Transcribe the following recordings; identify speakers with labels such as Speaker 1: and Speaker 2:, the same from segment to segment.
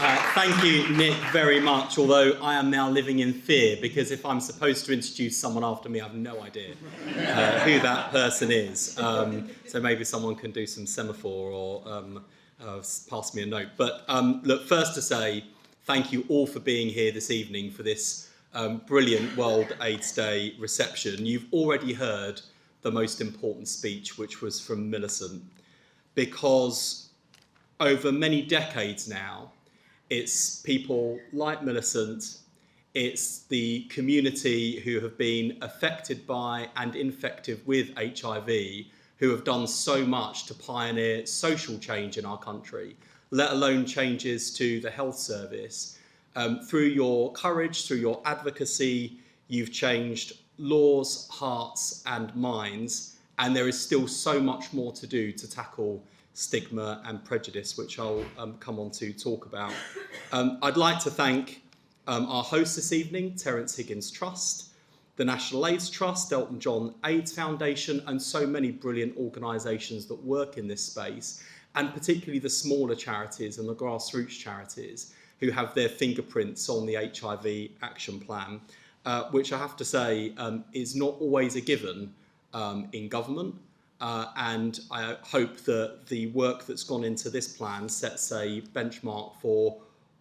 Speaker 1: Thank you, Nick, very much, although I am now living in fear, because if I'm supposed to introduce someone after me, I have no idea who that person is. So maybe someone can do some semaphore or pass me a note. But look, first to say, thank you all for being here this evening for this brilliant World AIDS Day reception. You've already heard the most important speech, which was from Millicent, because over many decades now, it's people like Millicent, it's the community who have been affected by and infected with HIV, who have done so much to pioneer social change in our country, let alone changes to the health service. Through your courage, through your advocacy, you've changed laws, hearts and minds, and there is still so much more to do to tackle stigma and prejudice, which I'll come on to talk about. I'd like to thank our host this evening, Terrence Higgins Trust, the National AIDS Trust, Elton John AIDS Foundation, and so many brilliant organisations that work in this space, and particularly the smaller charities and the grassroots charities who have their fingerprints on the HIV action plan, which I have to say is not always a given in government. And I hope that the work that's gone into this plan sets a benchmark for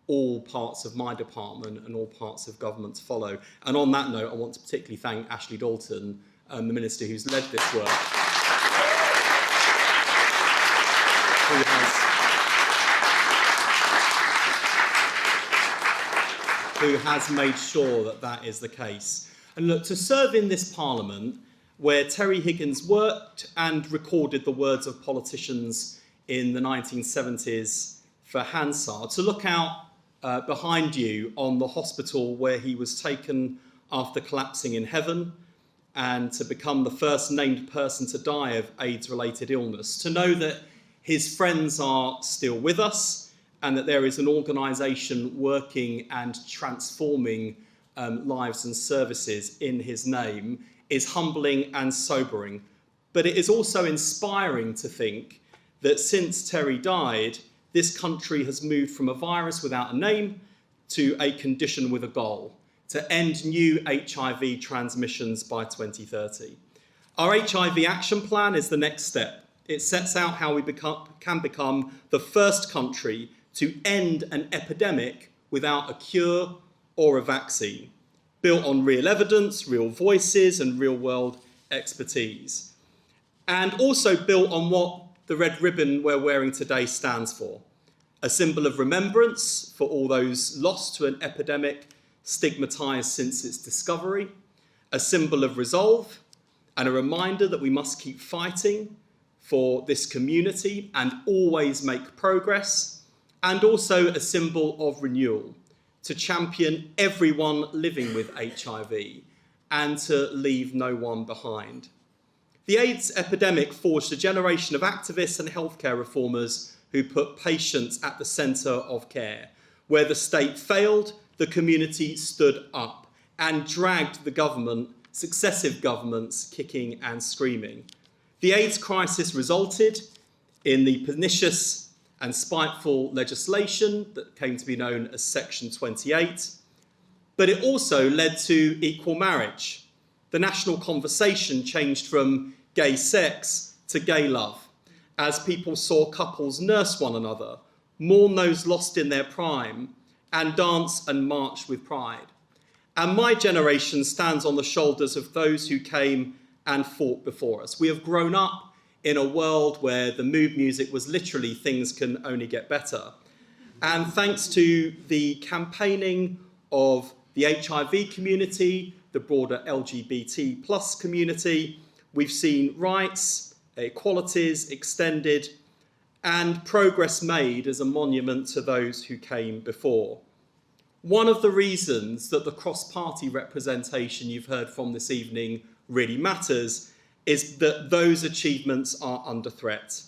Speaker 1: all parts of my department and all parts of government to follow. And on that note, I want to particularly thank Ashley Dalton, the Minister who's led this work, who has made sure that that is the case. And look, to serve in this Parliament, where Terry Higgins worked and recorded the words of politicians in the 1970s for Hansard, to look out behind you on the hospital where he was taken after collapsing in heaven, and to become the first named person to die of AIDS-related illness, to know that his friends are still with us and that there is an organisation working and transforming lives and services in his name, is humbling and sobering. But it is also inspiring to think that since Terry died, this country has moved from a virus without a name to a condition with a goal, to end new HIV transmissions by 2030. Our HIV action plan is the next step. It sets out how we can become the first country to end an epidemic without a cure or a vaccine, built on real evidence, real voices, and real-world expertise. And also built on what the red ribbon we're wearing today stands for: a symbol of remembrance for all those lost to an epidemic stigmatised since its discovery, a symbol of resolve, and a reminder that we must keep fighting for this community and always make progress, and also a symbol of renewal, to champion everyone living with HIV and to leave no one behind. The AIDS epidemic forged a generation of activists and healthcare reformers who put patients at the centre of care. Where the state failed, the community stood up and dragged the government, successive governments, kicking and screaming. The AIDS crisis resulted in the pernicious and spiteful legislation that came to be known as Section 28, but it also led to equal marriage. The national conversation changed from gay sex to gay love, as people saw couples nurse one another, mourn those lost in their prime, and dance and march with pride. And my generation stands on the shoulders of those who came and fought before us. We have grown up in a world where the mood music was literally things can only get better. And thanks to the campaigning of the HIV community, the broader LGBT plus community, we've seen rights, equalities extended, and progress made as a monument to those who came before. One of the reasons that the cross-party representation you've heard from this evening really matters is that those achievements are under threat.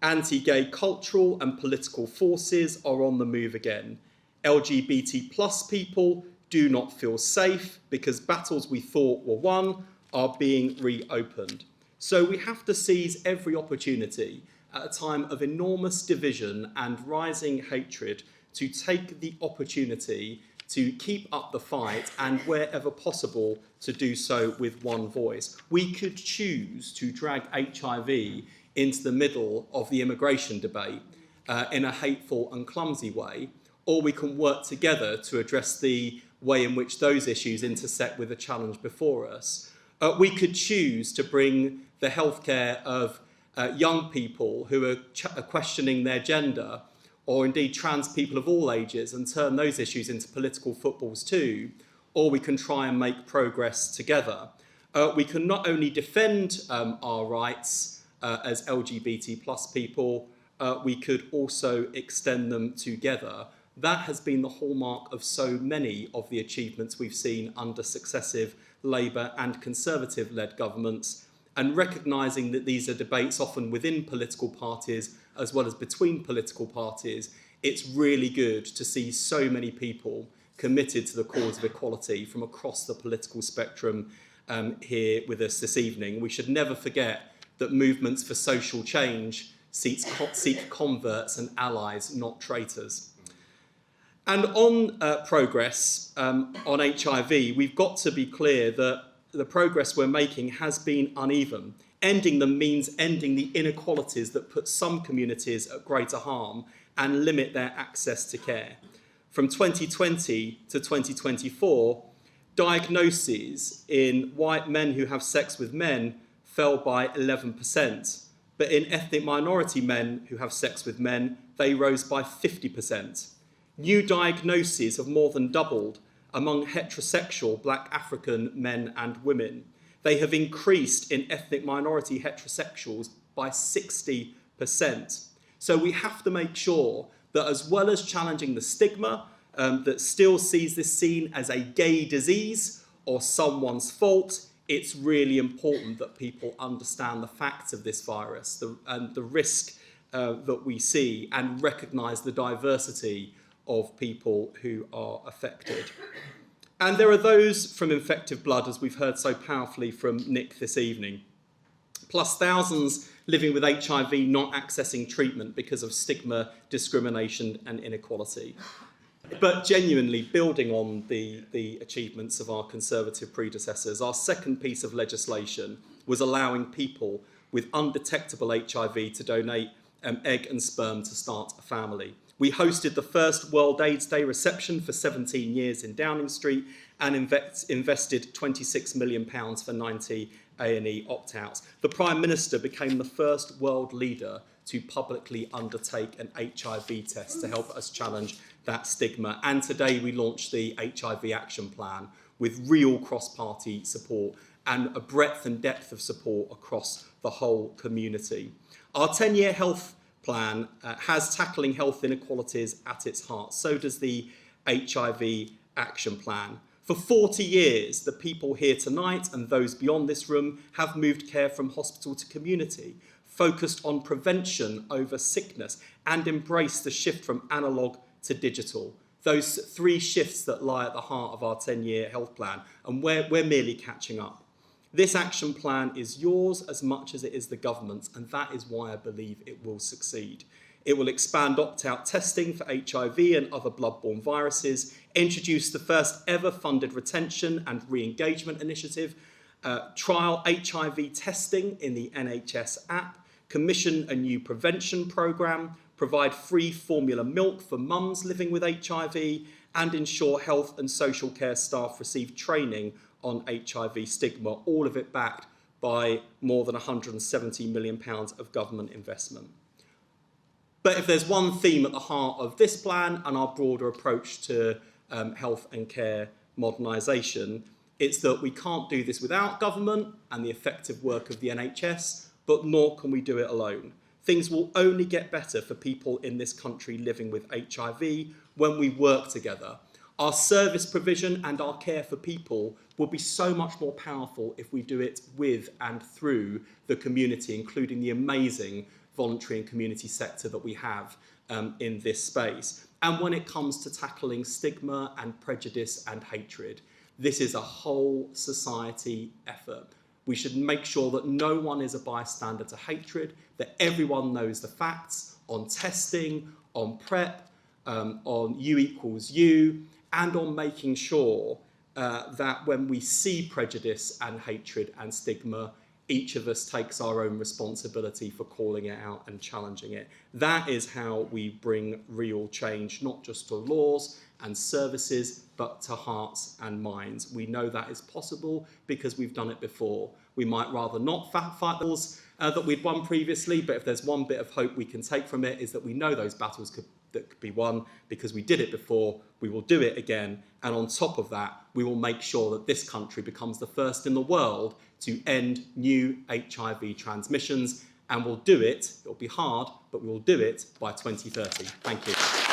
Speaker 1: Anti-gay cultural and political forces are on the move again. LGBT plus people do not feel safe because battles we thought were won are being reopened. So we have to seize every opportunity at a time of enormous division and rising hatred to take the opportunity to keep up the fight and wherever possible to do so with one voice. We could choose to drag HIV into the middle of the immigration debate in a hateful and clumsy way, or we can work together to address the way in which those issues intersect with the challenge before us. We could choose to bring the healthcare of young people who are questioning their gender, or indeed trans people of all ages, and turn those issues into political footballs too, or we can try and make progress together. We can not only defend our rights as LGBT plus people, we could also extend them together. That has been the hallmark of so many of the achievements we've seen under successive Labour and Conservative-led governments, and recognising that these are debates often within political parties as well as between political parties, it's really good to see so many people committed to the cause of equality from across the political spectrum here with us this evening. We should never forget that movements for social change seek converts and allies, not traitors. And on progress on HIV, we've got to be clear that the progress we're making has been uneven. Ending them means ending the inequalities that put some communities at greater harm and limit their access to care. From 2020 to 2024, diagnoses in white men who have sex with men fell by 11%, but in ethnic minority men who have sex with men, they rose by 50%. New diagnoses have more than doubled among heterosexual Black African men and women. They have increased in ethnic minority heterosexuals by 60%. So we have to make sure that, as well as challenging the stigma that still sees this seen as a gay disease or someone's fault, it's really important that people understand the facts of this virus and the risk that we see, and recognise the diversity of people who are affected. And there are those from infective blood, as we've heard so powerfully from Nick this evening, plus thousands living with HIV not accessing treatment because of stigma, discrimination and inequality. But genuinely building on the achievements of our Conservative predecessors, our second piece of legislation was allowing people with undetectable HIV to donate egg and sperm to start a family. We hosted the first World AIDS Day reception for 17 years in Downing Street and invested £26 million for 90 A&E opt-outs. The Prime Minister became the first world leader to publicly undertake an HIV test to help us challenge that stigma. And today we launched the HIV Action Plan with real cross-party support and a breadth and depth of support across the whole community. Our 10-year health plan has tackling health inequalities at its heart. So does the HIV Action Plan. For 40 years, the people here tonight and those beyond this room have moved care from hospital to community, focused on prevention over sickness, and embraced the shift from analogue to digital. Those three shifts that lie at the heart of our 10-year health plan, and we're merely catching up. This action plan is yours as much as it is the government's, and that is why I believe it will succeed. It will expand opt-out testing for HIV and other blood-borne viruses, introduce the first ever funded retention and re-engagement initiative, trial HIV testing in the NHS app, commission a new prevention programme, provide free formula milk for mums living with HIV, and ensure health and social care staff receive training on HIV stigma, all of it backed by more than £170 million of government investment. But if there's one theme at the heart of this plan and our broader approach to health and care modernisation, it's that we can't do this without government and the effective work of the NHS, but nor can we do it alone. Things will only get better for people in this country living with HIV when we work together. Our service provision and our care for people will be so much more powerful if we do it with and through the community, including the amazing voluntary and community sector that we have in this space. And when it comes to tackling stigma and prejudice and hatred, this is a whole society effort. We should make sure that no one is a bystander to hatred, that everyone knows the facts on testing, on PrEP, on U equals U, and on making sure that when we see prejudice and hatred and stigma, each of us takes our own responsibility for calling it out and challenging it. That is how we bring real change, not just to laws and services, but to hearts and minds. We know that is possible because we've done it before. We might rather not fight battles that we'd won previously, but if there's one bit of hope we can take from it, is that we know those battles that could be won because we did it before. We will do it again, and on top of that, we will make sure that this country becomes the first in the world to end new HIV transmissions, and we'll do it. It'll be hard, but we will do it by 2030. Thank you.